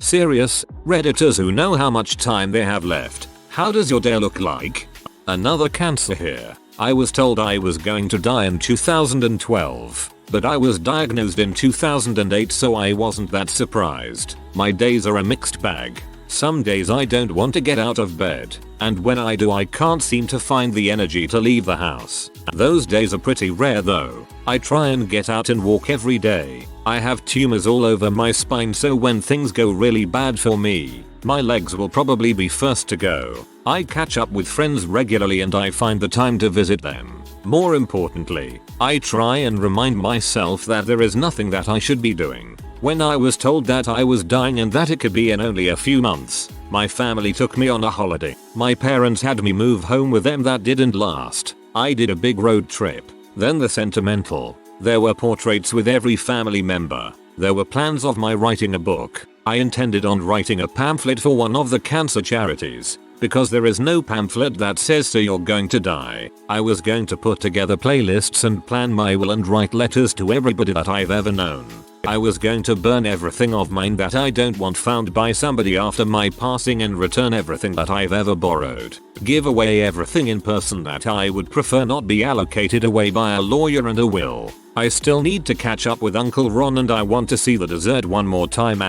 Serious, Redditors who know how much time they have left. How does your day look like? Another cancer here. I was told I was going to die in 2012, but I was diagnosed in 2008, so I wasn't that surprised. My days are a mixed bag. Some days I don't want to get out of bed, and when I do I can't seem to find the energy to leave the house. Those days are pretty rare though. I try and get out and walk every day. I have tumors all over my spine, so when things go really bad for me, my legs will probably be first to go. I catch up with friends regularly and I find the time to visit them. More importantly, I try and remind myself that there is nothing that I should be doing. When I was told that I was dying and that it could be in only a few months, my family took me on a holiday. My parents had me move home with them. That didn't last. I did a big road trip. Then the sentimental. There were portraits with every family member. There were plans of my writing a book. I intended on writing a pamphlet for one of the cancer charities. Because there is no pamphlet that says so you're going to die. I was going to put together playlists and plan my will and write letters to everybody that I've ever known. I was going to burn everything of mine that I don't want found by somebody after my passing and return everything that I've ever borrowed. Give away everything in person that I would prefer not be allocated away by a lawyer and a will. I still need to catch up with Uncle Ron and I want to see The Dessert one more time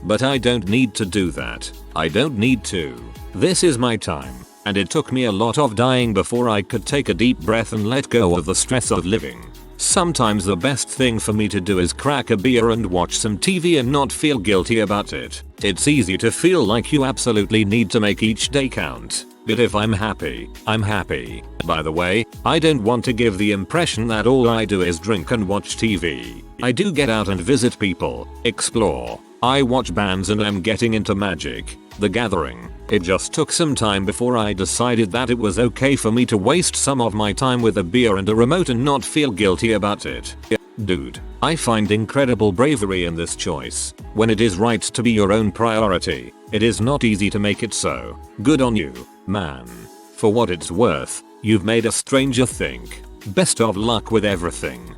but I don't need to do that. I don't need to. This is my time, and it took me a lot of dying before I could take a deep breath and let go of the stress of living. Sometimes the best thing for me to do is crack a beer and watch some TV and not feel guilty about it. It's easy to feel like you absolutely need to make each day count. But if I'm happy, I'm happy. By the way, I don't want to give the impression that all I do is drink and watch TV. I do get out and visit people, explore. I watch bands and I'm getting into Magic: The Gathering. It just took some time before I decided that it was okay for me to waste some of my time with a beer and a remote and not feel guilty about it. Dude, I find incredible bravery in this choice. When it is right to be your own priority, it is not easy to make it so. Good on you, man. For what it's worth, you've made a stranger think. Best of luck with everything.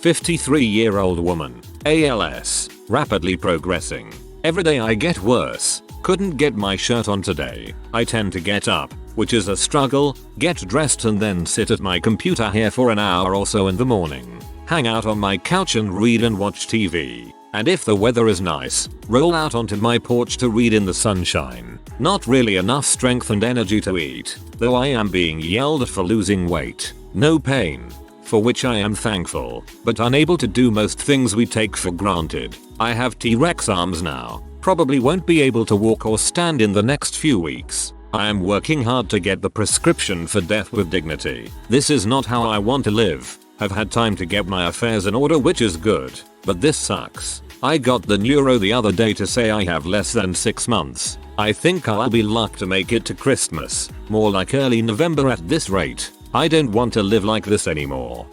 53-year-old woman, ALS, rapidly progressing. Every day I get worse. Couldn't get my shirt on today. I tend to get up, which is a struggle, get dressed and then sit at my computer here for an hour or so in the morning. Hang out on my couch and read and watch TV. And if the weather is nice, roll out onto my porch to read in the sunshine. Not really enough strength and energy to eat, though I am being yelled at for losing weight. No pain, for which I am thankful, but unable to do most things we take for granted. I have T-Rex arms now. Probably won't be able to walk or stand in the next few weeks. I am working hard to get the prescription for death with dignity. This is not how I want to live. I've had time to get my affairs in order, which is good, but this sucks. I got the neuro the other day to say I have less than 6 months. I think I'll be lucky to make it to Christmas, more like early November at this rate. I don't want to live like this anymore.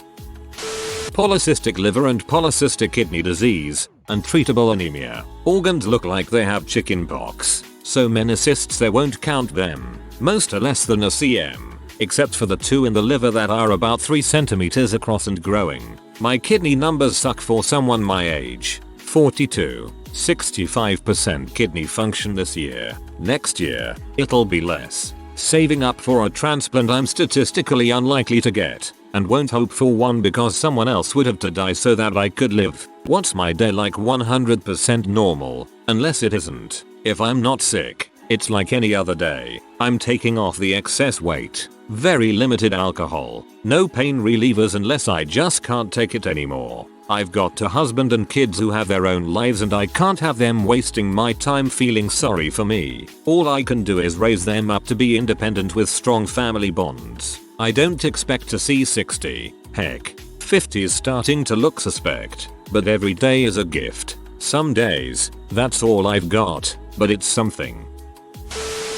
Polycystic liver and polycystic kidney disease, untreatable anemia. Organs look like they have chicken pox. So many cysts they won't count them. Most are less than a cm, except for the 2 in the liver that are about 3 centimeters across and growing. My kidney numbers suck for someone my age. 42. 65% kidney function this year. Next year, it'll be less. Saving up for a transplant I'm statistically unlikely to get, and won't hope for one because someone else would have to die so that I could live. What's my day like? 100% normal, unless it isn't. If I'm not sick, it's like any other day. I'm taking off the excess weight. Very limited alcohol. No pain relievers unless I just can't take it anymore. I've got a husband and kids who have their own lives and I can't have them wasting my time feeling sorry for me. All I can do is raise them up to be independent with strong family bonds. I don't expect to see 60. Heck, 50 is starting to look suspect. But every day is a gift. Some days, that's all I've got, but it's something.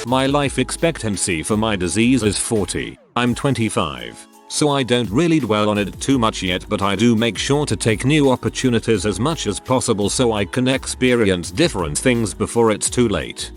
My life expectancy for my disease is 40. I'm 25. So I don't really dwell on it too much yet, but I do make sure to take new opportunities as much as possible so I can experience different things before it's too late.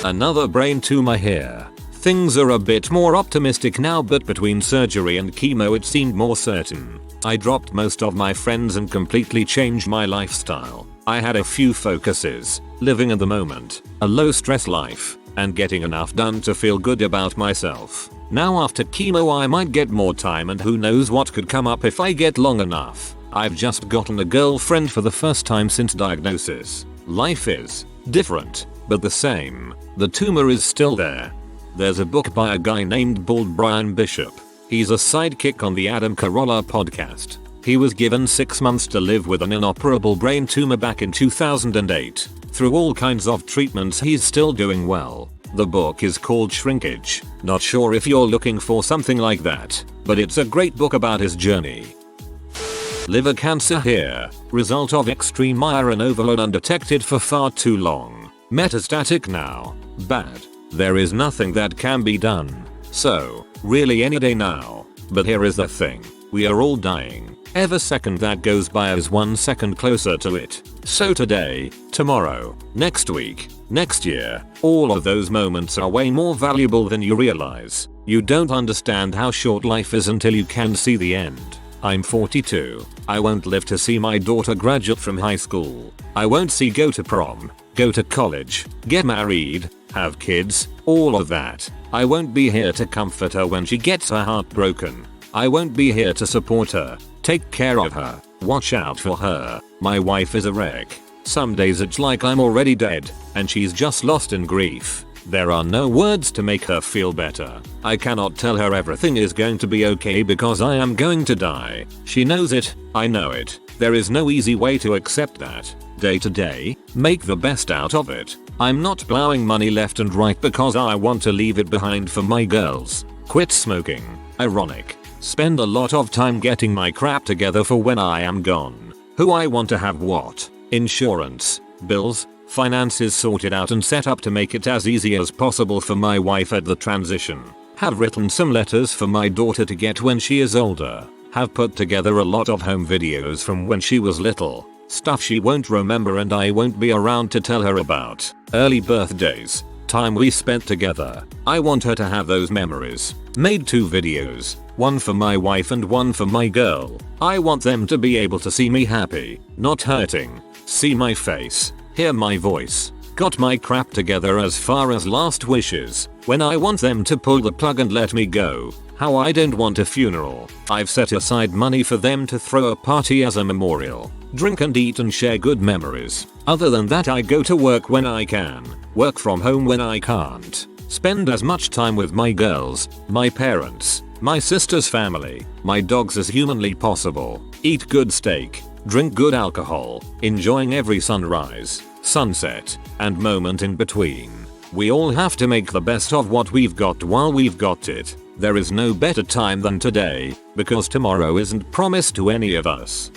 Another brain tumor here. Things are a bit more optimistic now, but between surgery and chemo it seemed more certain. I dropped most of my friends and completely changed my lifestyle. I had a few focuses: living in the moment, a low stress life, and getting enough done to feel good about myself. Now after chemo I might get more time, and who knows what could come up if I get long enough. I've just gotten a girlfriend for the first time since diagnosis. Life is different, but the same. The tumor is still there. There's a book by a guy named Bald Brian Bishop. He's a sidekick on the Adam Carolla podcast. He was given 6 months to live with an inoperable brain tumor back in 2008. Through all kinds of treatments he's still doing well. The book is called Shrinkage. Not sure if you're looking for something like that, but it's a great book about his journey. Liver cancer here. Result of extreme iron overload undetected for far too long. Metastatic now. Bad. There is nothing that can be done. So, really any day now. But here is the thing. We are all dying. Every second that goes by is 1 second closer to it. So today, tomorrow, next week, next year, all of those moments are way more valuable than you realize. You don't understand how short life is until you can see the end. I'm 42. I won't live to see my daughter graduate from high school. I won't see go to prom, go to college, get married, have kids, all of that. I won't be here to comfort her when she gets her heart broken. I won't be here to support her, take care of her, watch out for her. My wife is a wreck. Some days it's like I'm already dead, and she's just lost in grief. There are no words to make her feel better. I cannot tell her everything is going to be okay because I am going to die. She knows it, I know it. There is no easy way to accept that. Day to day, make the best out of it. I'm not plowing money left and right because I want to leave it behind for my girls. Quit smoking. Ironic. Spend a lot of time getting my crap together for when I am gone. Who I want to have what? Insurance, bills, finances sorted out and set up to make it as easy as possible for my wife at the transition. Have written some letters for my daughter to get when she is older. Have put together a lot of home videos from when she was little. Stuff she won't remember and I won't be around to tell her about. Early birthdays. Time we spent together. I want her to have those memories. Made 2 videos. One for my wife and one for my girl. I want them to be able to see me happy, not hurting. See my face. Hear my voice. Got my crap together as far as last wishes. When I want them to pull the plug and let me go. How I don't want a funeral. I've set aside money for them to throw a party as a memorial. Drink and eat and share good memories. Other than that I go to work when I can. Work from home when I can't. Spend as much time with my girls, my parents, my sister's family, my dogs as humanly possible. Eat good steak. Drink good alcohol. Enjoying every sunrise, sunset, and moment in between. We all have to make the best of what we've got while we've got it. There is no better time than today, because tomorrow isn't promised to any of us.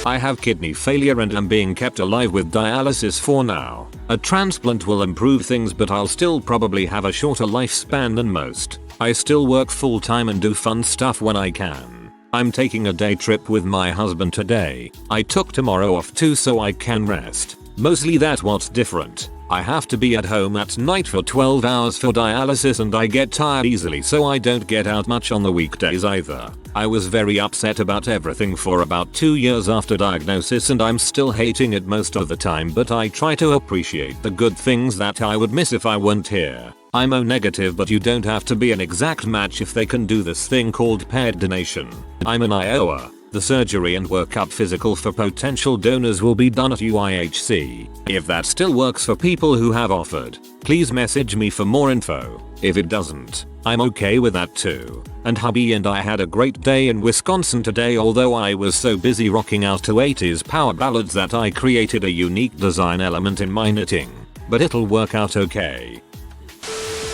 I have kidney failure and am being kept alive with dialysis for now. A transplant will improve things, but I'll still probably have a shorter lifespan than most. I still work full time and do fun stuff when I can. I'm taking a day trip with my husband today. I took tomorrow off too so I can rest. Mostly that's what's different. I have to be at home at night for 12 hours for dialysis and I get tired easily, so I don't get out much on the weekdays either. I was very upset about everything for about 2 years after diagnosis and I'm still hating it most of the time, but I try to appreciate the good things that I would miss if I weren't here. I'm O negative, but you don't have to be an exact match if they can do this thing called paired donation. I'm an Iowa. The surgery and workup physical for potential donors will be done at UIHC. If that still works for people who have offered, please message me for more info. If it doesn't, I'm okay with that too. And hubby and I had a great day in Wisconsin today, although I was so busy rocking out to 80s power ballads that I created a unique design element in my knitting. But it'll work out okay.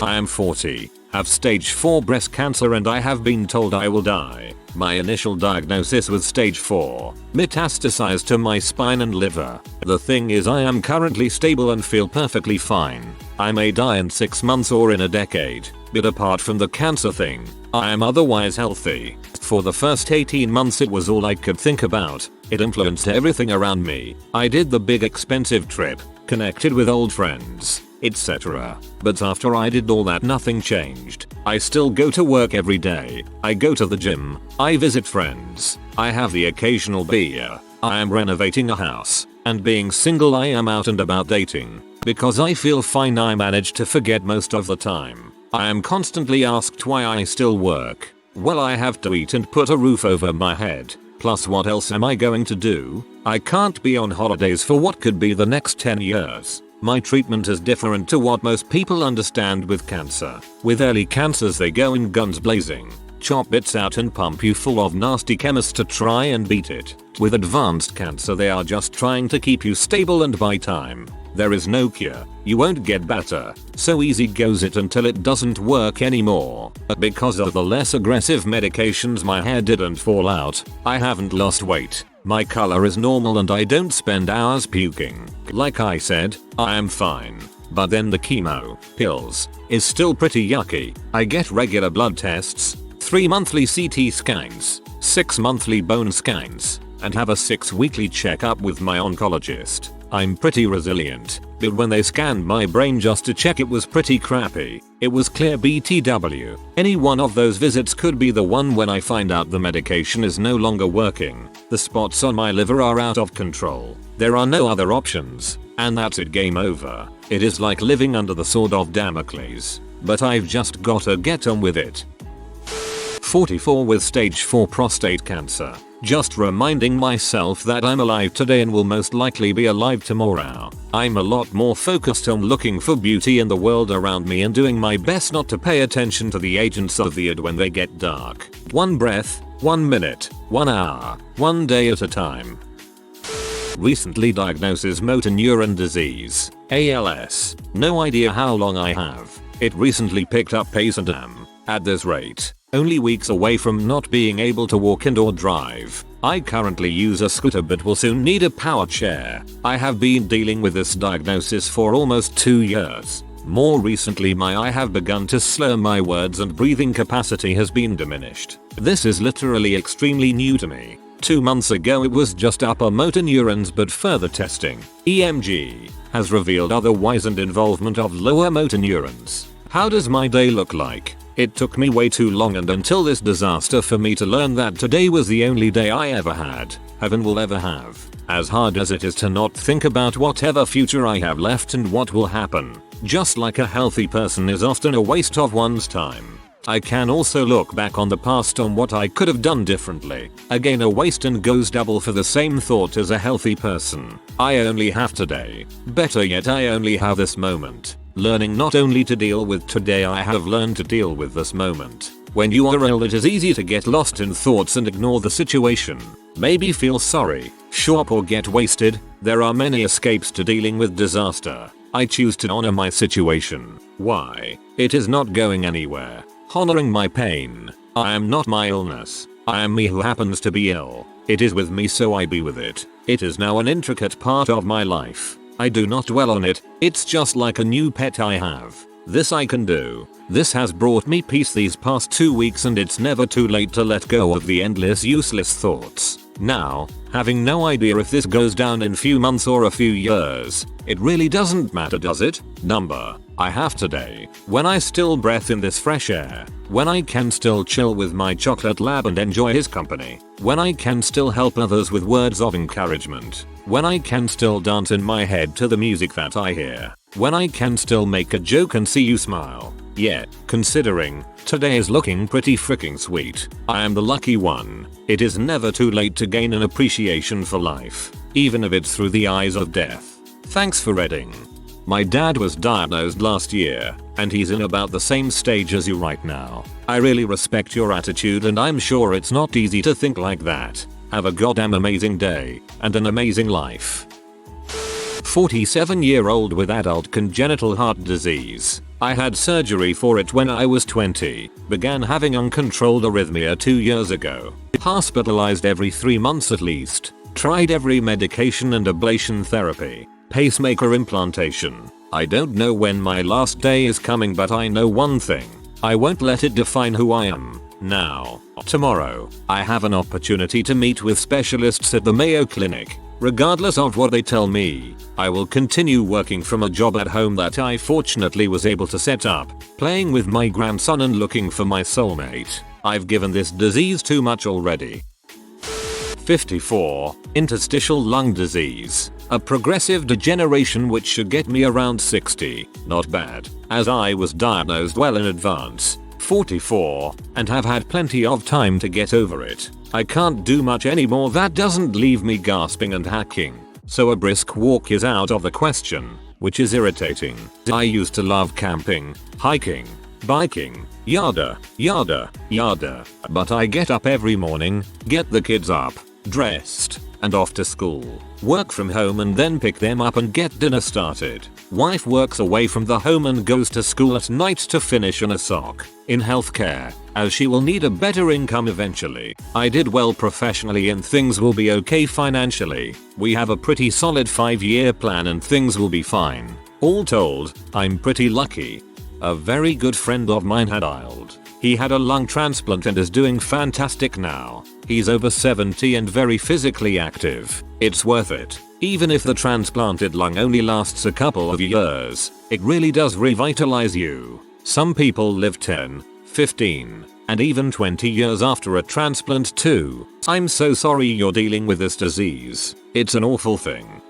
I am 40, have stage 4 breast cancer and I have been told I will die. My initial diagnosis was stage 4, metastasized to my spine and liver. The thing is, I am currently stable and feel perfectly fine. I may die in 6 months or in a decade, but apart from the cancer thing, I am otherwise healthy. For the first 18 months it was all I could think about. It influenced everything around me. I did the big expensive trip, connected with old friends, etc. But after I did all that, nothing changed. I still go to work every day. I go to the gym. I visit friends. I have the occasional beer. I am renovating a house. And being single, I am out and about dating. Because I feel fine, I manage to forget most of the time. I am constantly asked why I still work. Well, I have to eat and put a roof over my head. Plus, what else am I going to do? I can't be on holidays for what could be the next 10 years. My treatment is different to what most people understand with cancer. With early cancers, they go in guns blazing, chop bits out and pump you full of nasty chemists to try and beat it. With advanced cancer, they are just trying to keep you stable and buy time. There is no cure. You won't get better. So easy goes it until it doesn't work anymore. But because of the less aggressive medications, my hair didn't fall out. I haven't lost weight. My color is normal and I don't spend hours puking. Like I said, I am fine. But then the chemo, pills, is still pretty yucky. I get regular blood tests, 3 monthly CT scans, 6 monthly bone scans, and have a 6 weekly checkup with my oncologist. I'm pretty resilient, but when they scanned my brain just to check, it was pretty crappy. It was clear BTW. Any one of those visits could be the one when I find out the medication is no longer working. The spots on my liver are out of control. There are no other options. And that's it, game over. It is like living under the sword of Damocles. But I've just gotta get on with it. 44 with stage 4 prostate cancer. Just reminding myself that I'm alive today and will most likely be alive tomorrow. I'm a lot more focused on looking for beauty in the world around me and doing my best not to pay attention to the agents of the id when they get dark. One breath, 1 minute, 1 hour, 1 day at a time. Recently diagnosis motor neuron disease, ALS. No idea how long I have. It recently picked up pace and am, at this rate, only weeks away from not being able to walk and or drive. I currently use a scooter but will soon need a power chair. I have been dealing with this diagnosis for almost 2 years. More recently, I have begun to slur my words and breathing capacity has been diminished. This is literally extremely new to me. 2 months ago it was just upper motor neurons, but further testing, EMG, has revealed otherwise and involvement of lower motor neurons. How does my day look like? It took me way too long and until this disaster for me to learn that today was the only day I ever had, have and will ever have. As hard as it is to not think about whatever future I have left and what will happen, just like a healthy person is often a waste of one's time, I can also look back on the past on what I could have done differently. Again, a waste and goes double for the same thought as a healthy person. I only have today. Better yet, I only have this moment. Learning not only to deal with today, I have learned to deal with this moment. When you are ill, it is easy to get lost in thoughts and ignore the situation. Maybe feel sorry, shop or get wasted. There are many escapes to dealing with disaster. I choose to honor my situation. Why? It is not going anywhere. Honoring my pain. I am not my illness. I am me who happens to be ill. It is with me, so I be with it. It is now an intricate part of my life. I do not dwell on it. It's just like a new pet I have. This I can do. This has brought me peace these past 2 weeks, and it's never too late to let go of the endless useless thoughts. Now, having no idea if this goes down in few months or a few years, it really doesn't matter, does it? Number I have today, when I still breathe in this fresh air, when I can still chill with my chocolate lab and enjoy his company, when I can still help others with words of encouragement, when I can still dance in my head to the music that I hear, when I can still make a joke and see you smile. Yeah, considering today is looking pretty freaking sweet, I am the lucky one. It is never too late to gain an appreciation for life, even if it's through the eyes of death. Thanks for reading. My dad was diagnosed last year, and he's in about the same stage as you right now. I really respect your attitude, and I'm sure it's not easy to think like that. Have a goddamn amazing day, and an amazing life. 47-year-old with adult congenital heart disease. I had surgery for it when I was 20, began having uncontrolled arrhythmia 2 years ago, hospitalized every 3 months at least, tried every medication and ablation therapy, pacemaker implantation. I don't know when my last day is coming, but I know one thing. I won't let it define who I am. Now, tomorrow, I have an opportunity to meet with specialists at the Mayo Clinic. Regardless of what they tell me, I will continue working from a job at home that I fortunately was able to set up, playing with my grandson and looking for my soulmate. I've given this disease too much already. 54. Interstitial lung disease. A progressive degeneration which should get me around 60. Not bad, as I was diagnosed well in advance. 44. And have had plenty of time to get over it. I can't do much anymore that doesn't leave me gasping and hacking. So a brisk walk is out of the question, which is irritating. I used to love camping, hiking, biking, yada, yada, yada. But I get up every morning, get the kids up, dressed, and off to school, work from home and then pick them up and get dinner started. Wife works away from the home and goes to school at night to finish on a SOC in healthcare, as she will need a better income eventually. I did well professionally and things will be okay financially. We have a pretty solid 5-year plan and things will be fine. All told, I'm pretty lucky. A very good friend of mine had died. He had a lung transplant and is doing fantastic now. He's over 70 and very physically active. It's worth it. Even if the transplanted lung only lasts a couple of years, it really does revitalize you. Some people live 10, 15, and even 20 years after a transplant too. I'm so sorry you're dealing with this disease. It's an awful thing.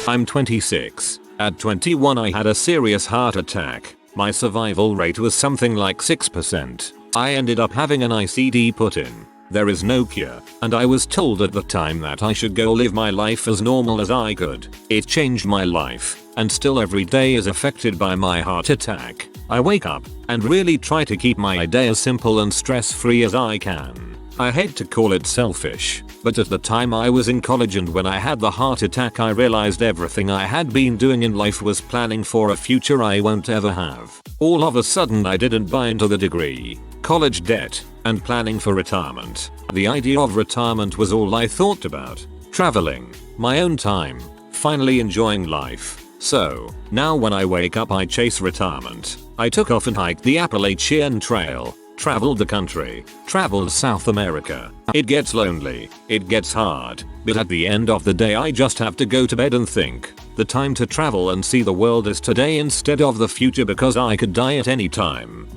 I'm 26. At 21 I had a serious heart attack. My survival rate was something like 6%. I ended up having an ICD put in. There is no cure, and I was told at the time that I should go live my life as normal as I could. It changed my life, and still every day is affected by my heart attack. I wake up and really try to keep my day as simple and stress-free as I can. I hate to call it selfish, but at the time I was in college and when I had the heart attack I realized everything I had been doing in life was planning for a future I won't ever have. All of a sudden I didn't buy into the degree, college debt, and planning for retirement. The idea of retirement was all I thought about. Traveling, my own time, finally enjoying life. So, now when I wake up I chase retirement. I took off and hiked the Appalachian Trail, traveled the country, traveled South America. It gets lonely, it gets hard, but at the end of the day I just have to go to bed and think. The time to travel and see the world is today instead of the future because I could die at any time.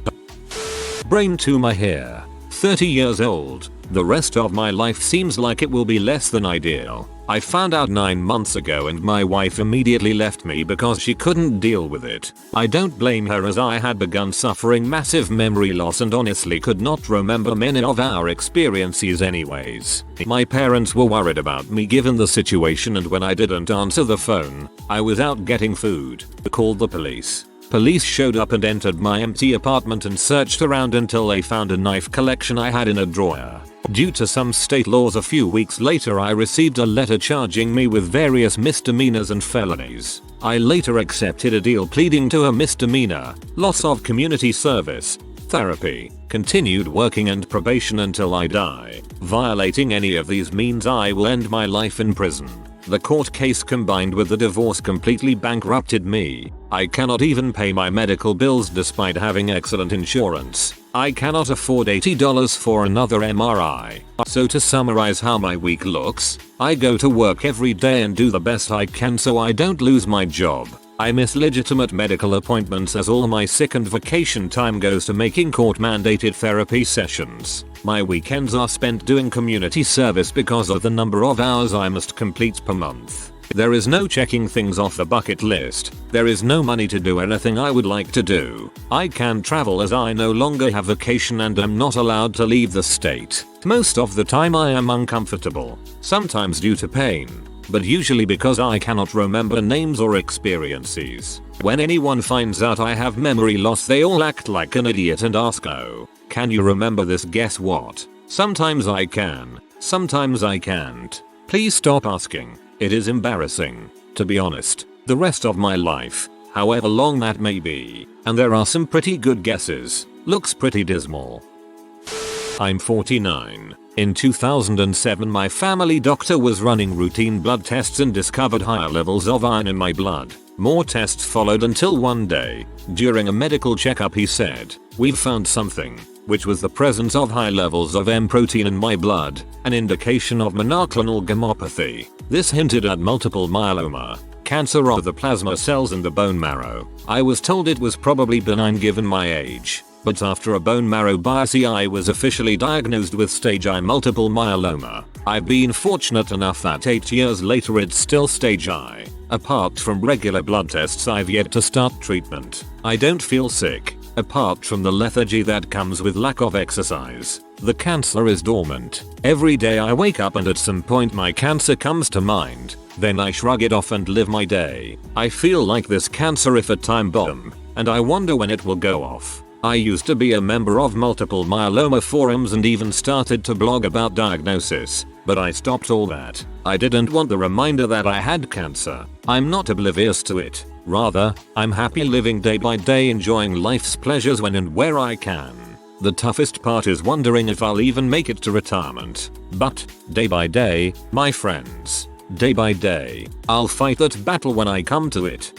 Brain tumor here. 30 years old. The rest of my life seems like it will be less than ideal. I found out 9 months ago and my wife immediately left me because she couldn't deal with it. I don't blame her as I had begun suffering massive memory loss and honestly could not remember many of our experiences anyways. My parents were worried about me given the situation and when I didn't answer the phone, I was out getting food. Called the police. Police showed up and entered my empty apartment and searched around until they found a knife collection I had in a drawer. Due to some state laws a few weeks later I received a letter charging me with various misdemeanors and felonies. I later accepted a deal pleading to a misdemeanor, loss of community service, therapy, continued working and probation until I die. Violating any of these means I will end my life in prison. The court case combined with the divorce completely bankrupted me. I cannot even pay my medical bills despite having excellent insurance. I cannot afford $80 for another MRI. So to summarize how my week looks, I go to work every day and do the best I can so I don't lose my job. I miss legitimate medical appointments as all my sick and vacation time goes to making court-mandated therapy sessions. My weekends are spent doing community service because of the number of hours I must complete per month. There is no checking things off the bucket list. There is no money to do anything I would like to do. I can't travel as I no longer have vacation and am not allowed to leave the state. Most of the time I am uncomfortable, sometimes due to pain, but usually because I cannot remember names or experiences. When anyone finds out I have memory loss they all act like an idiot and ask, "Oh, can you remember this?" Guess what? Sometimes I can, sometimes I can't. Please stop asking. It is embarrassing, to be honest. The rest of my life, however long that may be, and there are some pretty good guesses, looks pretty dismal. I'm 49. In 2007 my family doctor was running routine blood tests and discovered higher levels of iron in my blood. More tests followed until one day, during a medical checkup he said, "We've found something," which was the presence of high levels of M protein in my blood, an indication of monoclonal gammopathy. This hinted at multiple myeloma, cancer of the plasma cells in the bone marrow. I was told it was probably benign given my age. but after a bone marrow biopsy I was officially diagnosed with stage I multiple myeloma. I've been fortunate enough that 8 years later it's still stage I. Apart from regular blood tests I've yet to start treatment. I don't feel sick, apart from the lethargy that comes with lack of exercise. The cancer is dormant. Every day I wake up and at some point my cancer comes to mind. Then I shrug it off and live my day. I feel like this cancer is a time bomb, and I wonder when it will go off. I used to be a member of multiple myeloma forums and even started to blog about diagnosis, but I stopped all that. I didn't want the reminder that I had cancer. I'm not oblivious to it. Rather, I'm happy living day by day, enjoying life's pleasures when and where I can. The toughest part is wondering if I'll even make it to retirement. But, day by day, my friends. Day by day, I'll fight that battle when I come to it.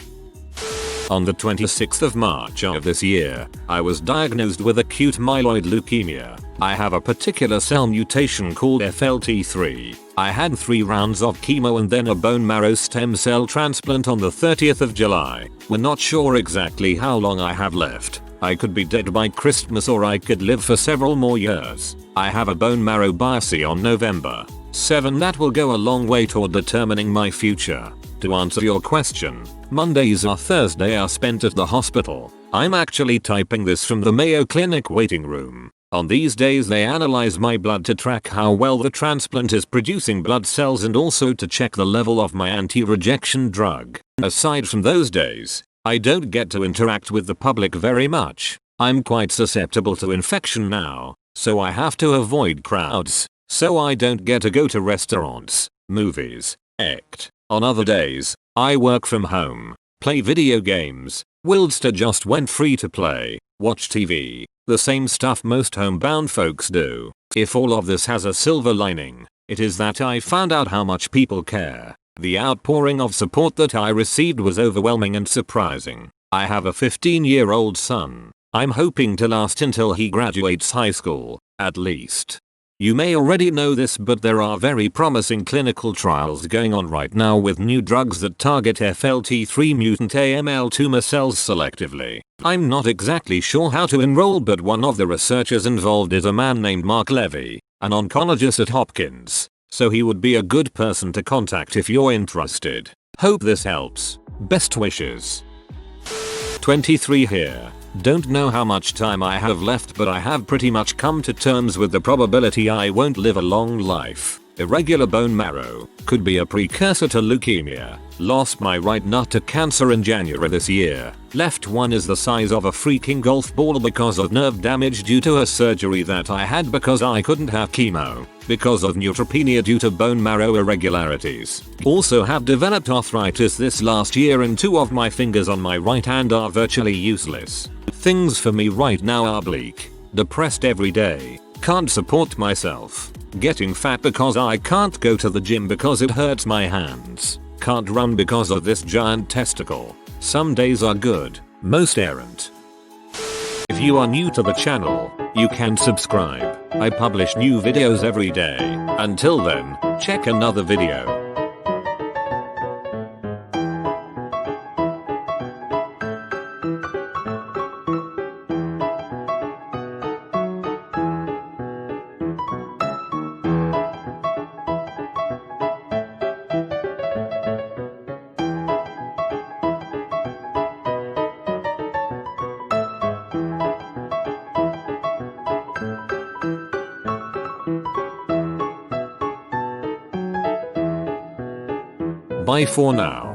On the 26th of March of this year, I was diagnosed with acute myeloid leukemia. I have a particular cell mutation called FLT3. I had 3 rounds of chemo and then a bone marrow stem cell transplant on the 30th of July. We're not sure exactly how long I have left. I could be dead by Christmas or I could live for several more years. I have a bone marrow biopsy on November 7 that will go a long way toward determining my future. To answer your question, Mondays or Thursday are spent at the hospital. I'm actually typing this from the Mayo Clinic waiting room. On these days they analyze my blood to track how well the transplant is producing blood cells and also to check the level of my anti-rejection drug. Aside from those days, I don't get to interact with the public very much. I'm quite susceptible to infection now, so I have to avoid crowds. So I don't get to go to restaurants, movies, act. On other days, I work from home, play video games, Wildster just went free to play, watch TV, the same stuff most homebound folks do. If all of this has a silver lining, it is that I found out how much people care. The outpouring of support that I received was overwhelming and surprising. I have a 15-year-old son. I'm hoping to last until he graduates high school, at least. You may already know this, but there are very promising clinical trials going on right now with new drugs that target FLT3 mutant AML tumor cells selectively. I'm not exactly sure how to enroll, but one of the researchers involved is a man named Mark Levy, an oncologist at Hopkins, so he would be a good person to contact if you're interested. Hope this helps. Best wishes. 23 here. Don't know how much time I have left, but I have pretty much come to terms with the probability I won't live a long life. Irregular bone marrow could be a precursor to leukemia. Lost my right nut to cancer in January this year. Left one is the size of a freaking golf ball because of nerve damage due to a surgery that I had because I couldn't have chemo. Because of neutropenia due to bone marrow irregularities. Also have developed arthritis this last year and 2 of my fingers on my right hand are virtually useless. Things for me right now are bleak. Depressed every day. Can't support myself. Getting fat because I can't go to the gym because it hurts my hands. Can't run because of this giant testicle. Some days are good, most aren't. If you are new to the channel, you can subscribe. I publish new videos every day. Until then, check another video. Bye for now.